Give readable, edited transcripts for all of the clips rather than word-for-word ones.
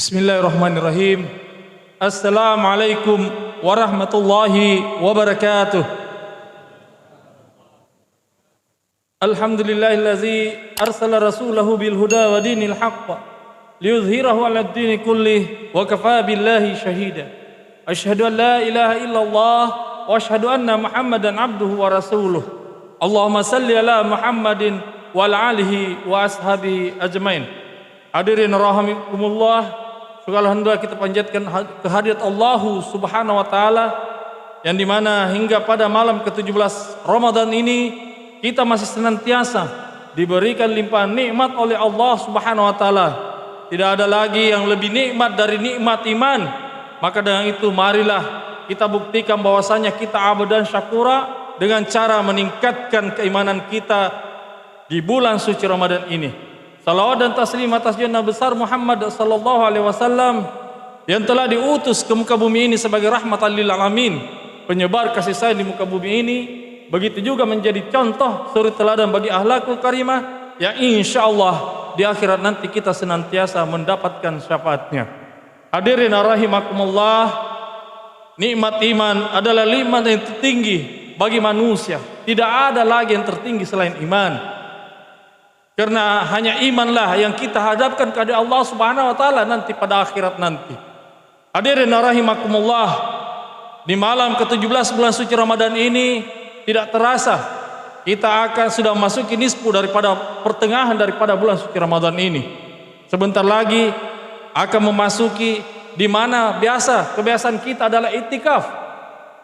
Bismillahirrahmanirrahim. Assalamualaikum warahmatullahi wabarakatuh. Alhamdulillahillazi arsala rasulahu bil huda wa dinil haqq liyudhhirahu 'alad dini kullih wa kafaa billahi shahida. Asyhadu an la ilaha illallah wa asyhadu anna Muhammadan abduhu wa rasuluh. Allahumma salli ala Muhammadin wa ala alihi wa ashabihi ajmain. Hadirin rahimakumullah, segala hendak kita panjatkan kehadirat Allah Subhanahu wa taala yang dimana hingga pada malam ke-17 Ramadan ini kita masih senantiasa diberikan limpahan nikmat oleh Allah Subhanahu wa taala. Tidak ada lagi yang lebih nikmat dari nikmat iman. Maka dengan itu marilah kita buktikan bahwasanya kita abdan syakura dengan cara meningkatkan keimanan kita di bulan suci Ramadan ini. Salawat dan taslim atas junjungan besar Muhammad sallallahu alaihi wasallam yang telah diutus ke muka bumi ini sebagai rahmatan lil alamin, penyebar kasih sayang di muka bumi ini. Begitu juga menjadi contoh suri teladan bagi akhlakul karimah yang insyaallah di akhirat nanti kita senantiasa mendapatkan syafaatnya. Hadirin rahimakumullah, nikmat iman adalah nikmat yang tertinggi bagi manusia. Tidak ada lagi yang tertinggi selain iman. Karena hanya imanlah yang kita hadapkan kepada Allah Subhanahu wa taala nanti pada akhirat nanti. Hadirin rahimakumullah, di malam ke-17 bulan suci Ramadan ini tidak terasa kita akan sudah memasuki nisfu daripada pertengahan daripada bulan suci Ramadan ini. Sebentar lagi akan memasuki di mana kebiasaan kita adalah iktikaf.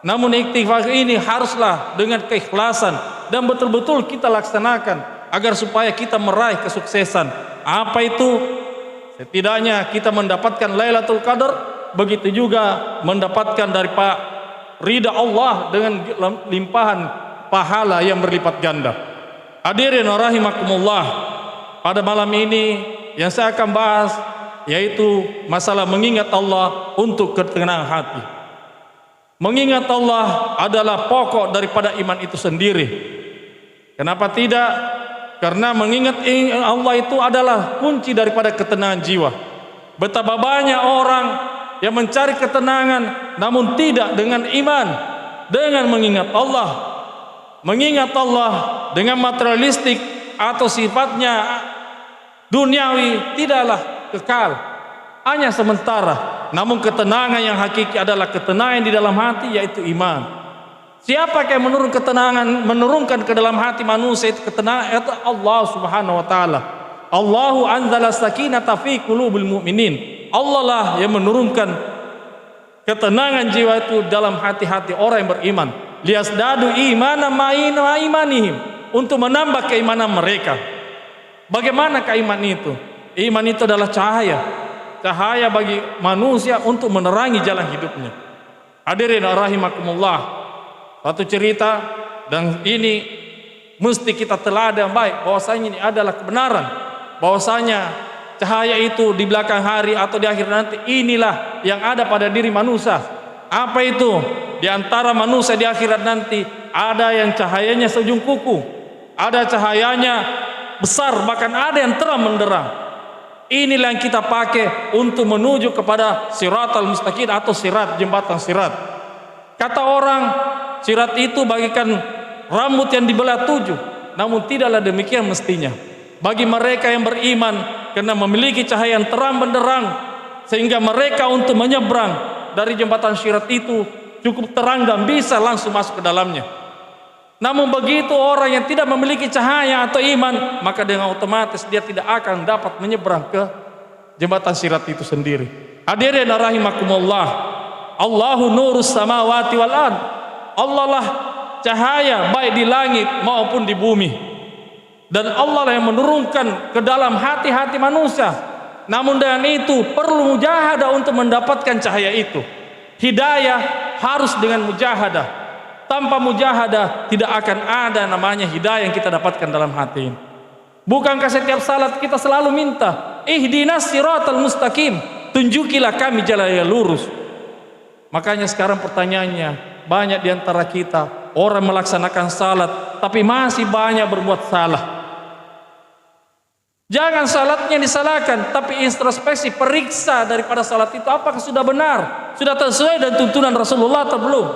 Namun iktikaf ini haruslah dengan keikhlasan dan betul-betul kita laksanakan agar supaya kita meraih kesuksesan. Apa itu? Setidaknya kita mendapatkan Lailatul Qadar, begitu juga mendapatkan dari ridha Allah dengan limpahan pahala yang berlipat ganda. Hadirin rahimakumullah, pada malam ini yang saya akan bahas yaitu masalah mengingat Allah untuk ketenangan hati. Mengingat Allah adalah pokok daripada iman itu sendiri. Kenapa tidak? Karena mengingat Allah itu adalah kunci daripada ketenangan jiwa. Betapa banyak orang yang mencari ketenangan namun tidak dengan iman, dengan mengingat Allah. Mengingat Allah dengan materialistik atau sifatnya duniawi tidaklah kekal, hanya sementara. Namun ketenangan yang hakiki adalah ketenangan di dalam hati, yaitu iman. Siapa yang menurunkan ke dalam hati manusia itu ketenangan? Itu Allah Subhanahu wa taala. Allahu anzala sakinata fi qulubil mu'minin. Allah lah yang menurunkan ketenangan jiwa itu dalam hati-hati orang yang beriman. Liyazdadu imanan ma'a imanihim, untuk menambah keimanan mereka. Bagaimana keimanan itu? Iman itu adalah cahaya bagi manusia untuk menerangi jalan hidupnya. Hadirin rahimakumullah, satu cerita, dan ini mesti kita teladan baik bahwasanya ini adalah kebenaran, bahwasanya cahaya itu di belakang hari atau di akhir nanti inilah yang ada pada diri manusia. Apa itu? Di antara manusia di akhirat nanti ada yang cahayanya seujung kuku, ada cahayanya besar, bahkan ada yang terang benderang. Inilah yang kita pakai untuk menuju kepada siratal mustaqim atau sirat, jembatan sirat. Kata orang, sirat itu bagikan rambut yang dibelah 7, namun tidaklah demikian mestinya. Bagi mereka yang beriman, karena memiliki cahaya yang terang benderang, sehingga mereka untuk menyeberang dari jembatan sirat itu cukup terang dan bisa langsung masuk ke dalamnya. Namun begitu orang yang tidak memiliki cahaya atau iman, maka dengan otomatis dia tidak akan dapat menyeberang ke jembatan sirat itu sendiri. Hadirin rahimakumullah, Allahu nurus samawati wal ard. Allah lah cahaya baik di langit maupun di bumi. Dan Allah lah yang menurunkan ke dalam hati-hati manusia. Namun dengan itu perlu mujahadah untuk mendapatkan cahaya itu. Hidayah harus dengan mujahadah. Tanpa mujahadah tidak akan ada namanya hidayah yang kita dapatkan dalam hati ini. Bukankah setiap salat kita selalu minta, ihdinas siratal mustaqim, tunjukilah kami jalan yang lurus. Makanya sekarang pertanyaannya, banyak di antara kita orang melaksanakan salat tapi masih banyak berbuat salah. Jangan salatnya disalahkan, tapi introspeksi, periksa daripada salat itu apakah sudah benar, sudah sesuai dengan tuntunan Rasulullah atau belum.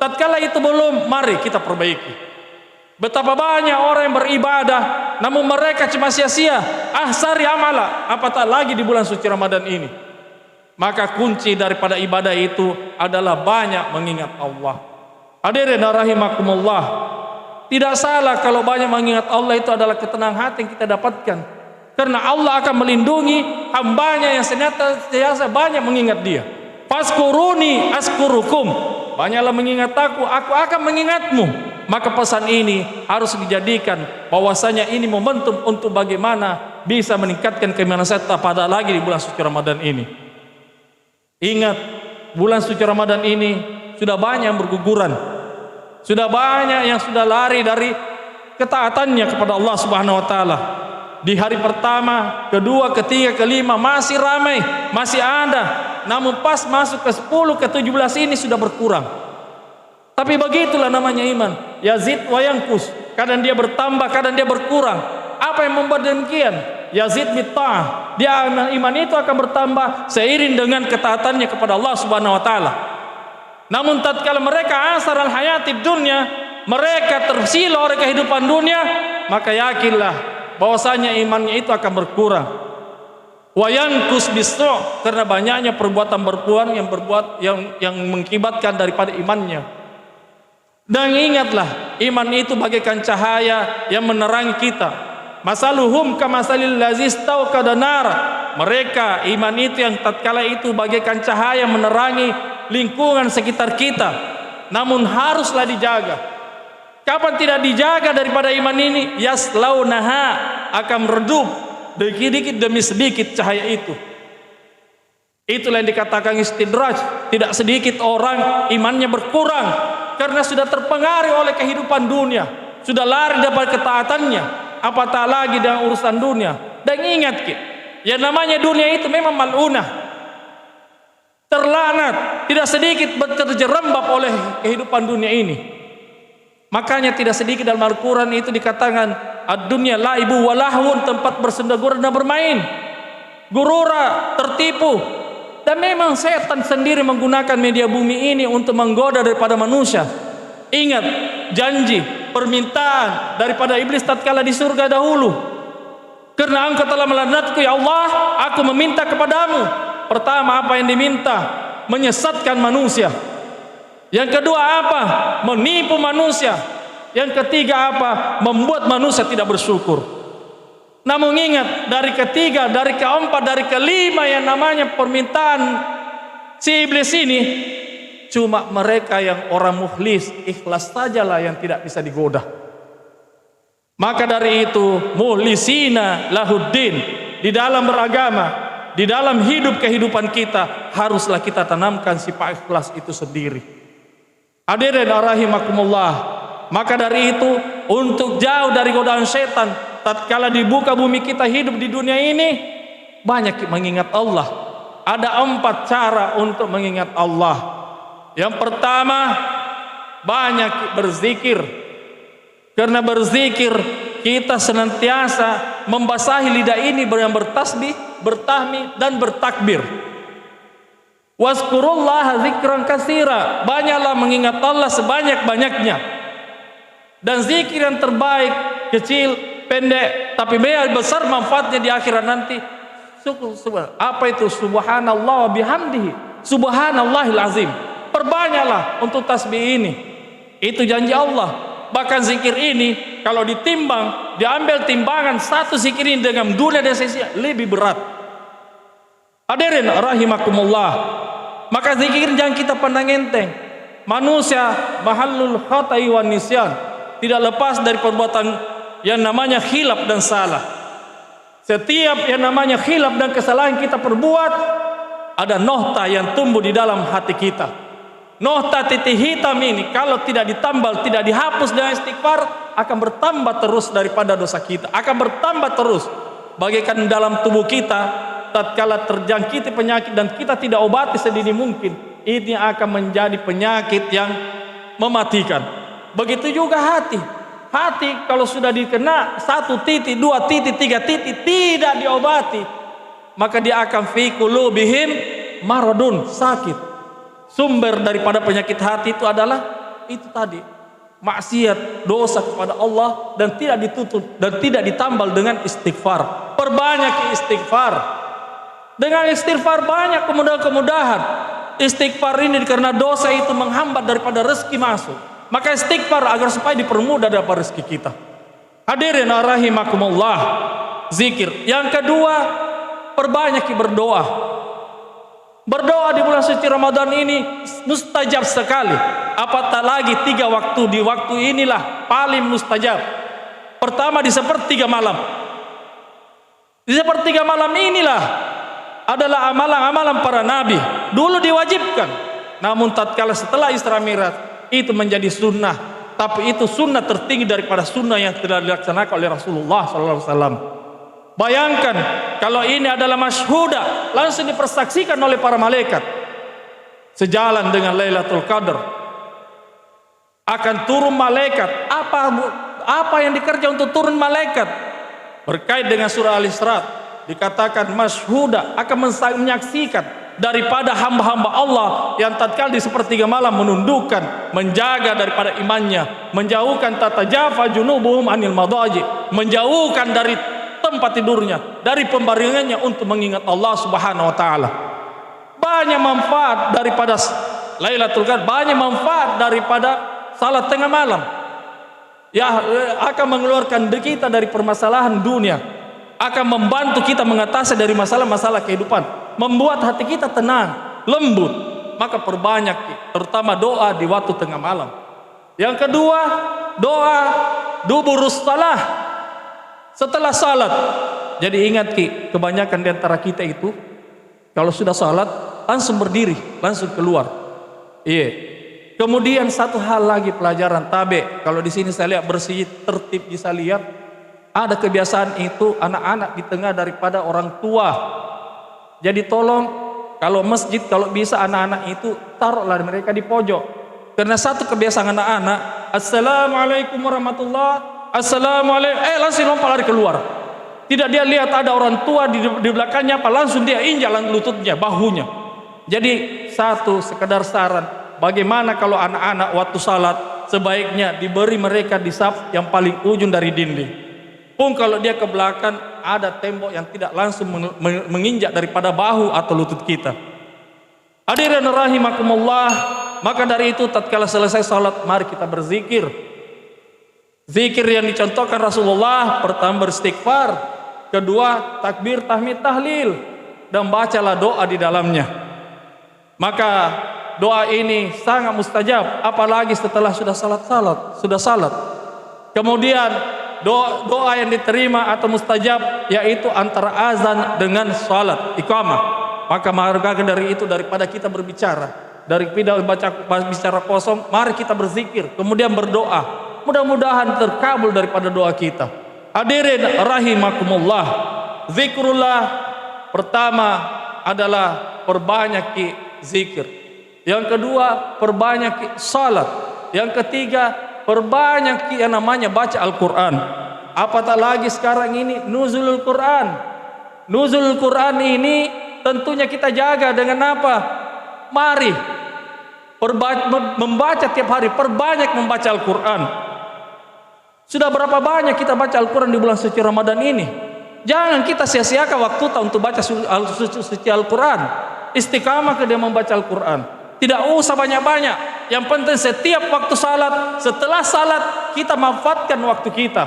Tatkala itu belum, mari kita perbaiki. Betapa banyak orang yang beribadah namun mereka cuma sia-sia, ahsari amala, apatah lagi di bulan suci Ramadan ini. Maka kunci daripada ibadah itu adalah banyak mengingat Allah. Hadirin rahimakumullah, tidak salah kalau banyak mengingat Allah, itu adalah ketenangan hati yang kita dapatkan, karena Allah akan melindungi hambanya yang senantiasa banyak mengingat Dia. Faskuruni askurukum, banyaklah mengingat aku akan mengingatmu. Maka pesan ini harus dijadikan bahwasanya ini momentum untuk bagaimana bisa meningkatkan keimanan kita pada lagi di bulan suci Ramadan ini. Ingat, bulan suci Ramadan ini sudah banyak yang berguguran, sudah banyak yang sudah lari dari ketaatannya kepada Allah Subhanahu wa taala. Di hari pertama, kedua, ketiga, kelima masih ramai, masih ada. Namun pas masuk ke 10, ke 17 ini sudah berkurang. Tapi begitulah namanya iman, yazid wa yanqus. Kadang dia bertambah, kadang dia berkurang. Apa yang membuat demikian? Yazid bitta'ah. Dia iman itu akan bertambah seiring dengan ketaatannya kepada Allah Subhanahu wa taala. Namun tatkala mereka asar al hayatid dunya, mereka tersila oleh kehidupan dunia, maka yakinlah bahwasanya imannya itu akan berkurang. Wa yanqus bis-su', karena banyaknya perbuatan yang mengakibatkan daripada imannya. Dan ingatlah, iman itu bagaikan cahaya yang menerangi kita. Masaluhum kamasalil lazi istauqada nar. Mereka iman itu yang tatkala itu bagaikan cahaya menerangi lingkungan sekitar kita. Namun haruslah dijaga. Kapan tidak dijaga daripada iman ini? Yaslaunaha, akan meredup sedikit demi sedikit cahaya itu. Itulah yang dikatakan istidraj. Tidak sedikit orang imannya berkurang karena sudah terpengaruh oleh kehidupan dunia, sudah lari dari ketaatannya, apatah lagi dengan urusan dunia. Dan ingat, yang namanya dunia itu memang mal'unah, terlanat, tidak sedikit terjerembab oleh kehidupan dunia ini. Makanya tidak sedikit dalam Al-Quran itu dikatakan ad-dunya laibu wa lahwun, tempat bersenda-gurau dan bermain, gurura, tertipu. Dan memang setan sendiri menggunakan media bumi ini untuk menggoda daripada manusia. Ingat janji, permintaan daripada iblis tatkala di surga dahulu. Karena engkau telah melaknatku ya Allah, aku meminta kepadamu. Pertama apa yang diminta? Menyesatkan manusia. Yang kedua apa? Menipu manusia. Yang ketiga apa? Membuat manusia tidak bersyukur. Namun ingat, dari ketiga, dari keempat, dari kelima yang namanya permintaan si iblis ini, cuma mereka yang orang mukhlis, ikhlas sajalah yang tidak bisa digoda. Maka dari itu, muhlisina lahuddin, di dalam beragama, di dalam hidup kehidupan kita, haruslah kita tanamkan sifat ikhlas itu sendiri. Hadirin rahimakumullah. Maka dari itu, untuk jauh dari godaan setan, tatkala dibuka bumi kita hidup di dunia ini, banyak mengingat Allah. Ada 4 cara untuk mengingat Allah. Yang pertama, banyak berzikir. Karena berzikir kita senantiasa membasahi lidah ini yang bertasbih, bertahmid dan bertakbir. Wazkurullaha zikran katsira, banyaklah mengingat Allah sebanyak-banyaknya. Dan zikir yang terbaik, kecil, pendek, tapi besar manfaatnya di akhirat nanti. Apa itu? Subhanallah wa bihamdihi, subhanallahil azim. Perbanyaklah untuk tasbih ini. Itu janji Allah. Bahkan zikir ini kalau ditimbang, diambil timbangan satu zikir ini dengan dunia dan sisi lebih berat. Hadirin rahimakumullah. Maka zikir jangan kita pandang enteng. Manusia mahallul khata'i wan nisyan, tidak lepas dari perbuatan yang namanya khilaf dan salah. Setiap yang namanya khilaf dan kesalahan kita perbuat, ada nohta yang tumbuh di dalam hati kita. Nohta titik hitam ini kalau tidak ditambal, tidak dihapus dengan istighfar, akan bertambah terus daripada dosa kita, akan bertambah terus. Bagaikan dalam tubuh kita tatkala terjangkiti penyakit dan kita tidak obati sedini mungkin, ini akan menjadi penyakit yang mematikan. Begitu juga hati. hati kalau sudah dikena 1 titik, 2 titik, 3 titik tidak diobati, maka dia akan fi qulubihim maradun, sakit. Sumber daripada penyakit hati itu adalah itu tadi, maksiat, dosa kepada Allah, dan tidak ditutup dan tidak ditambal dengan istighfar. Perbanyak istighfar. Dengan istighfar banyak kemudahan-kemudahan. Istighfar ini karena dosa itu menghambat daripada rezeki masuk, maka istighfar agar supaya dipermudah daripada rezeki kita. Hadirin rahimakumullah, zikir. Yang kedua, perbanyak berdoa. Berdoa di bulan suci Ramadan ini mustajab sekali. Apatah lagi 3 waktu, di waktu inilah paling mustajab. Pertama di sepertiga malam. Di sepertiga malam inilah adalah amalan-amalan para nabi. Dulu diwajibkan, namun tatkala setelah Isra Mi'raj itu menjadi sunnah. Tapi itu sunnah tertinggi daripada sunnah yang telah dilaksanakan oleh Rasulullah SAW. Bayangkan kalau ini adalah masyhuda, langsung dipersaksikan oleh para malaikat. Sejalan dengan Lailatul Qadar akan turun malaikat. Apa yang dikerja untuk turun malaikat? Berkait dengan surah Al-Isra dikatakan masyhuda, akan menyaksikan daripada hamba-hamba Allah yang tatkala di sepertiga malam menundukkan, menjaga daripada imannya, menjauhkan tatajafa junubuhum anil madaji, menjauhkan dari tempat tidurnya, dari pembaringannya untuk mengingat Allah Subhanahu wa taala. Banyak manfaat daripada Lailatul Qadar, banyak manfaat daripada salat tengah malam. Ya, akan mengeluarkan kita dari permasalahan dunia, akan membantu kita mengatasi dari masalah-masalah kehidupan, membuat hati kita tenang, lembut. Maka perbanyak, terutama doa di waktu tengah malam. Yang kedua, doa duburus salah, setelah salat. Jadi ingat Ki, kebanyakan di antara kita itu kalau sudah salat langsung berdiri, langsung keluar. Iya. Kemudian satu hal lagi pelajaran tabe. Kalau di sini saya lihat bersih, tertib, bisa lihat ada kebiasaan itu anak-anak di tengah daripada orang tua. Jadi tolong kalau masjid, kalau bisa anak-anak itu taruhlah mereka di pojok. Karena satu kebiasaan anak-anak, assalamualaikum warahmatullahi, assalamualaikum, langsung lompat lari keluar. Tidak dia lihat ada orang tua di belakangnya, apa langsung dia injak lututnya, bahunya. Jadi satu sekedar saran, bagaimana kalau anak-anak waktu salat sebaiknya diberi mereka di saf yang paling ujung dari dinding. Pun kalau dia ke belakang ada tembok yang tidak langsung menginjak daripada bahu atau lutut kita. Hadirin rahimakumullah, maka dari itu tatkala selesai salat mari kita berzikir. Zikir yang dicontohkan Rasulullah, pertama beristighfar, kedua takbir, tahmid, tahlil, dan bacalah doa di dalamnya. Maka doa ini sangat mustajab, apalagi setelah sudah salat. Kemudian doa yang diterima atau mustajab yaitu antara azan dengan salat iqamah. Maka maka dari itu, daripada kita berbicara, daripada bicara kosong, mari kita berzikir kemudian berdoa. Mudah-mudahan terkabul daripada doa kita. Hadirin rahimakumullah, zikrullah pertama adalah perbanyak zikir. Yang kedua, perbanyak salat. Yang ketiga, perbanyak yang namanya baca Al-Quran. Apatah lagi sekarang ini nuzulul Quran. Nuzulul Quran ini tentunya kita jaga dengan apa? Mari membaca tiap hari, perbanyak membaca Al-Quran. Sudah berapa banyak kita baca Al-Quran di bulan suci Ramadan ini? Jangan kita sia-siakan waktu untuk baca suci Al-Quran. Istiqamah ke dia membaca Al-Quran. Tidak usah banyak-banyak. Yang penting setiap waktu salat, setelah salat kita manfaatkan waktu kita.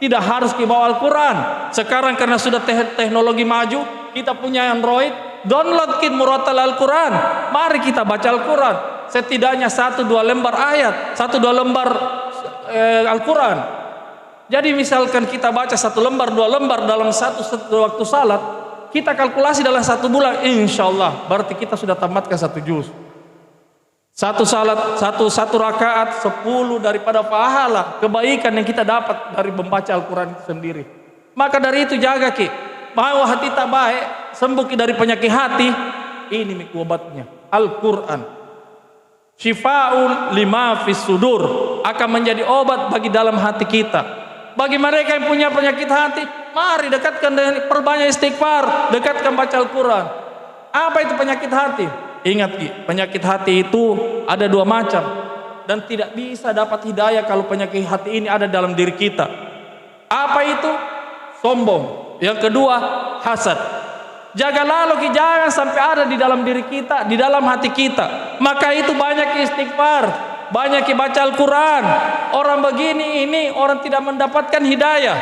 Tidak harus dibawa Al-Quran. Sekarang karena sudah teknologi maju, kita punya Android, downloadkin murattal Al-Quran. Mari kita baca Al-Quran. Setidaknya 1-2 lembar ayat, 1-2 lembar Al-Quran. Jadi misalkan kita baca 1 lembar, 2 lembar dalam satu waktu salat, kita kalkulasi dalam 1 bulan, insya Allah berarti kita sudah tamatkan 1 juz. Satu salat, satu rakaat 10 daripada pahala kebaikan yang kita dapat dari membaca Al-Quran itu sendiri. Maka dari itu jaga Ki, mau hati tak baik, sembuh dari penyakit hati, ini obatnya Al-Quran. Syifaul lima fis sudur, akan menjadi obat bagi dalam hati kita. Bagi mereka yang punya penyakit hati, mari dekatkan dengan perbanyak istighfar, dekatkan baca Al-Quran. Apa itu penyakit hati? Ingat, penyakit hati itu ada dua macam, dan tidak bisa dapat hidayah kalau penyakit hati ini ada dalam diri kita. Apa itu? Sombong. Yang kedua, hasad. Jagalah loh, jangan sampai ada di dalam diri kita, di dalam hati kita. Maka itu banyak istighfar, banyak baca Al-Quran. Orang begini ini orang tidak mendapatkan hidayah.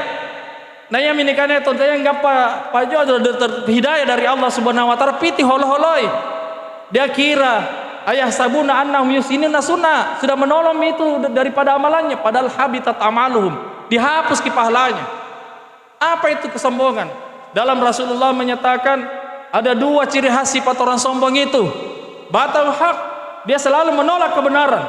Nah yang minikane tonton enggak pak jodoh hidayah dari Allah Subhanahu wa taala, piti holo-holoi. Dia kira ayah sabuna annahum yusinuna sunnah, sudah menolong itu daripada amalannya, padahal habitat amaluhum, dihapus ki pahalanya. Apa itu kesombongan? Dalam Rasulullah menyatakan ada dua ciri khas sifat orang sombong itu. Batal hak, dia selalu menolak kebenaran.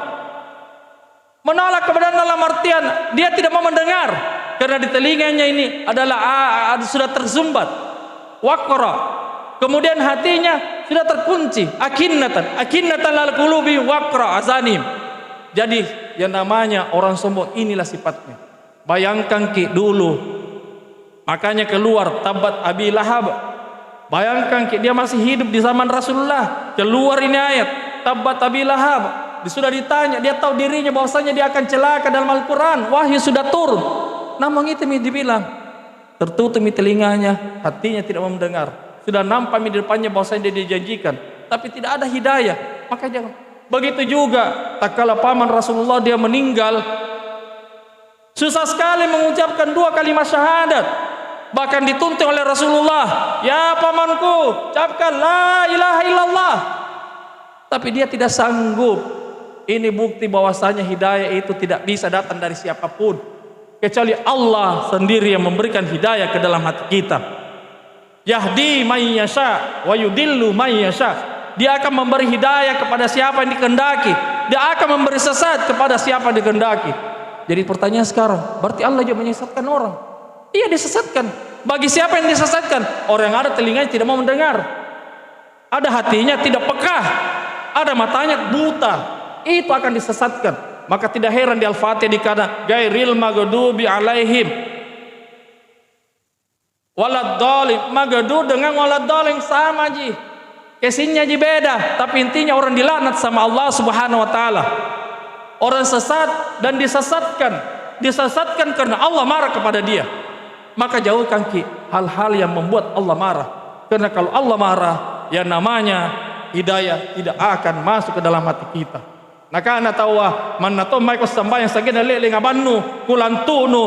Menolak kebenaran dalam artian dia tidak mau mendengar, karena di telinganya ini adalah sudah tersumbat. Waqra. Kemudian hatinya sudah terkunci. Akinnatan lal qulubi waqra azanim. Jadi yang namanya orang sombong inilah sifatnya. Bayangkan ki dulu, makanya keluar tabat Abi Lahab. Bayangkan dia masih hidup di zaman Rasulullah, keluar ini ayat tabat Abi Lahab. Sudah ditanya, dia tahu dirinya bahwasanya dia akan celaka dalam Al-Quran, wahyu sudah turun, namun itu dibilang tertutup telinganya, hatinya tidak mau mendengar. Sudah nampak di depannya bahwasanya dia dijanjikan, tapi tidak ada hidayah. Maka jangan. Begitu juga tatkala paman Rasulullah dia meninggal, susah sekali mengucapkan dua kalimat syahadat. Bahkan dituntut oleh Rasulullah, ya pamanku, ucapkan la ilaha illallah. Tapi dia tidak sanggup. Ini bukti bahwasanya hidayah itu tidak bisa datang dari siapapun, kecuali Allah sendiri yang memberikan hidayah ke dalam hati kita. Yahdi may yasha wa yudillu may yasha. Dia akan memberi hidayah kepada siapa yang dikehendaki, dia akan memberi sesat kepada siapa yang dikehendaki. Jadi pertanyaan sekarang, berarti Allah juga menyesatkan orang? Iya, disesatkan. Bagi siapa yang disesatkan? Orang yang ada telinganya tidak mau mendengar, ada hatinya tidak peka, ada matanya buta, itu akan disesatkan. Maka tidak heran di Al-Fatihah dikata gairil maghdubi alaihim waladdallin. Maghdu dengan waladdallin sama ji, kesinnya ji beda, tapi intinya orang dilaknat sama Allah Subhanahu wa taala. Orang sesat dan disesatkan karena Allah marah kepada dia. Maka jauhkan hal-hal yang membuat Allah marah, karena kalau Allah marah, yang namanya hidayah tidak akan masuk ke dalam hati kita. Nakana tawa manato mai ko sambayang sagena lele ngabannu kulantunu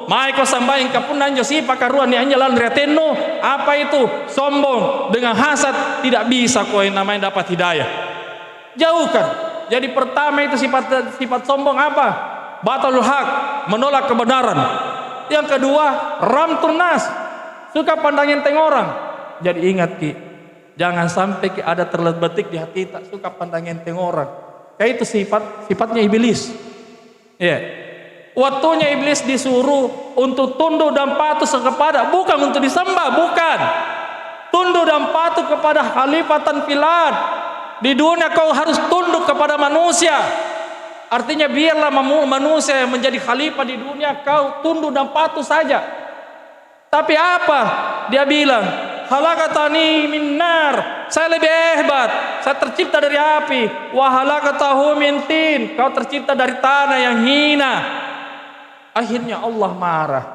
mai ko sambayang kapunan josi pakaruan ni anjalan riatenno. Apa itu? Sombong dengan hasad, tidak bisa kau yang namanya dapat hidayah. Jauhkan. Jadi pertama itu sifat sombong apa? Batalul haq, menolak kebenaran. Yang kedua, ramtun nas, suka pandang enteng orang. Jadi ingat jangan sampai ada terbetik di hati kita suka pandang enteng orang. Kayak itu sifatnya iblis. Ya. Waktunya iblis disuruh untuk tunduk dan patuh kepada, bukan untuk disembah, bukan. Tunduk dan patuh kepada khalifatan fil ard. Di dunia kau harus tunduk kepada manusia. Artinya biarlah manusia yang menjadi khalifah di dunia, kau tunduk dan patuh saja. Tapi apa? Dia bilang, khalaqatani min nar, saya lebih hebat, saya tercipta dari api. Wa khalaqatahu min tin, kau tercipta dari tanah yang hina. Akhirnya Allah marah.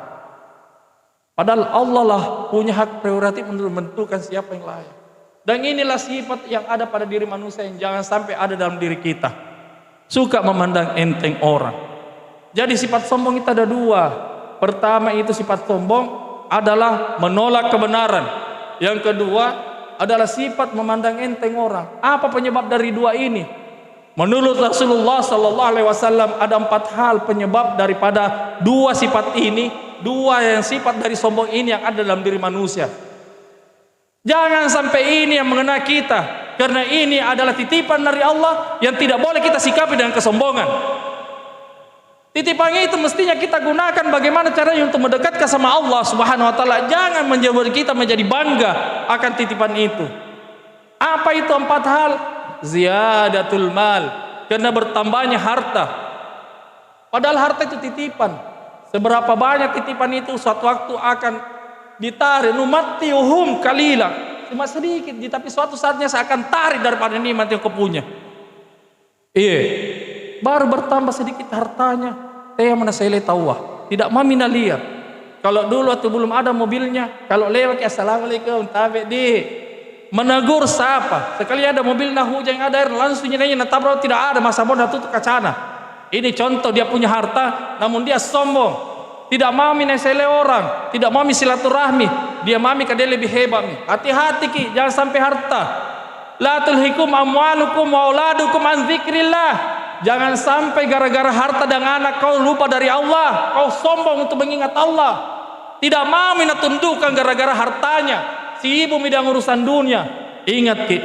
Padahal Allah lah punya hak prerogatif untuk menentukan siapa yang layak. Dan inilah sifat yang ada pada diri manusia yang jangan sampai ada dalam diri kita. Suka memandang enteng orang. Jadi sifat sombong itu ada dua. Pertama itu sifat sombong adalah menolak kebenaran. Yang kedua adalah sifat memandang enteng orang. Apa penyebab dari dua ini? Menurut Rasulullah SAW ada 4 hal penyebab daripada dua sifat ini, dua yang sifat dari sombong ini yang ada dalam diri manusia. Jangan sampai ini yang mengenai kita, karena ini adalah titipan dari Allah yang tidak boleh kita sikapi dengan kesombongan. Titipannya itu mestinya kita gunakan bagaimana caranya untuk mendekatkan sama Allah Subhanahu wa taala. Jangan menjadikan kita menjadi bangga akan titipan itu. Apa itu 4 hal? Ziyadatul mal, karena bertambahnya harta. Padahal harta itu titipan. Seberapa banyak titipan itu suatu waktu akan ditarik. Numattiuhum kalila, cuma sedikit, tapi suatu saatnya saya akan tarik daripada nikmat yang kau punya. Iya, baru bertambah sedikit hartanya. Teh mana saya tahu, tidak mau lihat. Kalau dulu atau belum ada mobilnya, kalau lewat assalamualaikum, tabe di menegur siapa. Sekali ada mobil nah hujan ada air langsung nyanyi natabrak, tidak ada masa bodoh tutup kacana. Ini contoh dia punya harta, namun dia sombong, tidak mau minasele orang, tidak mau silaturahmi. Dia mami dia lebih hebat. Hati-hati ki, jangan sampai harta. La tulhikum amwalukum wa auladukum an dzikrillah. Jangan sampai gara-gara harta dan anak kau lupa dari Allah, kau sombong untuk mengingat Allah. Tidak mau tundukkan gara-gara hartanya. Si ibu midang urusan dunia. Ingat ki,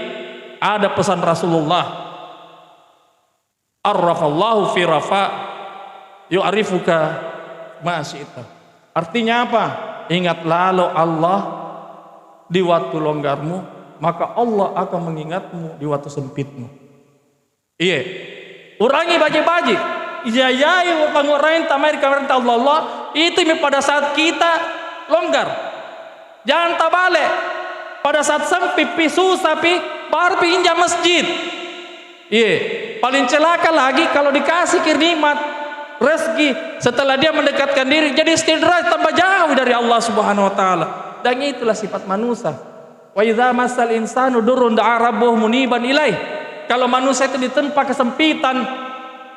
ada pesan Rasulullah. Arrafallahu fi rafa yu'arifuka ma syi'ta. Artinya apa? Ingat lalu Allah di waktu longgarmu, maka Allah akan mengingatmu di waktu sempitmu. Iya. Urangi baji-baji. Ijayai pangurain tamai kamar Allah itu pada saat kita longgar. Jangan tabale. Pada saat sempit susah baru pinjam masjid. Iya. Paling celaka lagi kalau dikasih nikmat rezeki setelah dia mendekatkan diri jadi istidraj tambah jauh dari Allah Subhanahu wa taala. Dan itulah sifat manusia. Wa idza massal insanu durrun da'a rabbuhu muniban ilaih. Kalau manusia itu ditempa kesempitan,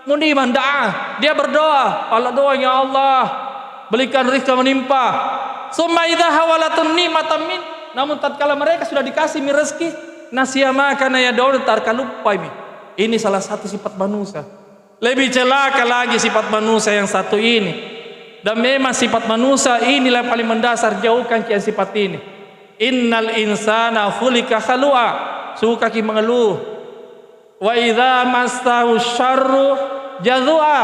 muniban da'a, dia berdoa, Allah doanya Allah, berikan rezeki menimpa. Summa idza hawalatun nimatan min, namun tatkala mereka sudah dikasih rezeki, nasiyama kana yad'u tarkalupai. Ini salah satu sifat manusia. Lebih celaka lagi sifat manusia yang satu ini. Dan memang sifat manusia inilah paling mendasar, jauhkan kian sifat ini. Innal insana khuliqa khalua, suka ki mengeluh. Wa idza massahu syarru jazua,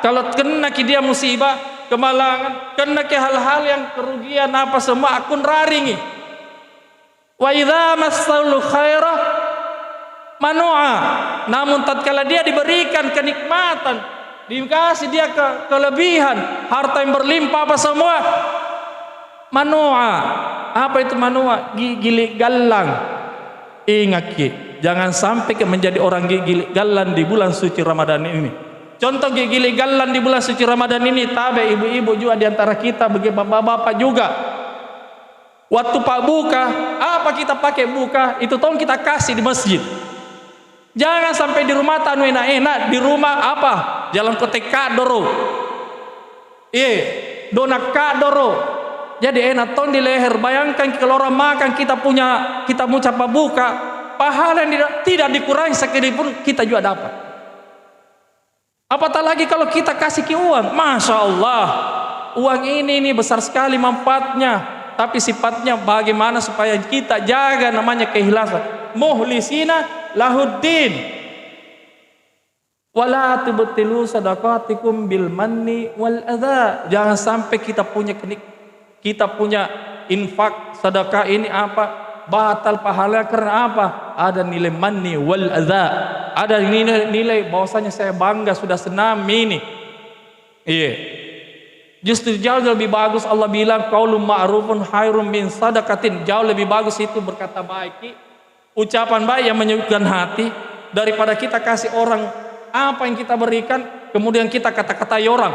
kalau kena ki dia musibah, kemalangan, kena ki hal-hal yang kerugian apa semua akun raringi. Wa idza massahu khaira manua, namun tatkala dia diberikan kenikmatan, dikasih dia kelebihan, harta yang berlimpah apa semua, manua. Apa itu manua? Gigili galang. Ingat ki, jangan sampai menjadi orang gigili galang di bulan suci Ramadan ini. Contoh gigili galang di bulan suci Ramadan ini, tabe ibu-ibu juga diantara kita, bagi bapak-bapak juga. Waktu pak buka, apa kita pakai buka? Itu tolong kita kasih di masjid. Jangan sampai di rumah tanu enak-enak, di rumah apa? Jalan kotek kadoro. Dona kadoro. Jadi enak ton di leher. Bayangkan kalau orang makan kita mau capa buka, pahala yang tidak dikurangi sekali pun kita juga dapat. Apatah lagi kalau kita kasih ke uang, masya Allah, uang ini besar sekali manfaatnya. Tapi sifatnya bagaimana supaya kita jaga namanya keikhlasan. Muhlisina lahuddin wala tubtilu sadaqatikum bil manni wal adza. Jangan sampai kita punya infak sedekah ini batal pahala karena apa? Ada nilai manni wal adza, ada nilai bahwasanya saya bangga sudah senam ini. Iya. Justru jauh lebih bagus Allah bilang qaulun ma'rufun khairum min sadaqatin. Jauh lebih bagus itu berkata baik, ucapan baik yang menyejukkan hati, daripada kita kasih orang apa yang kita berikan kemudian kita kata-katai orang,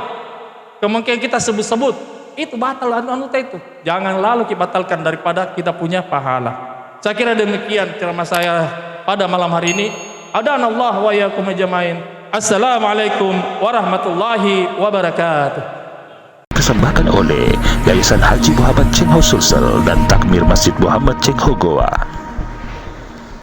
kemudian kita sebut-sebut, itu batal itu. Jangan lalu kita batalkan daripada kita punya pahala. Saya kira demikian ceramah saya pada malam hari ini. Adanallahu wa iyyakum ajmain. Assalamualaikum warahmatullahi wabarakatuh. Dipersembahkan oleh Yayasan Haji Muhammad Cengho Sulsel dan Takmir Masjid Muhammad Cengho Goa.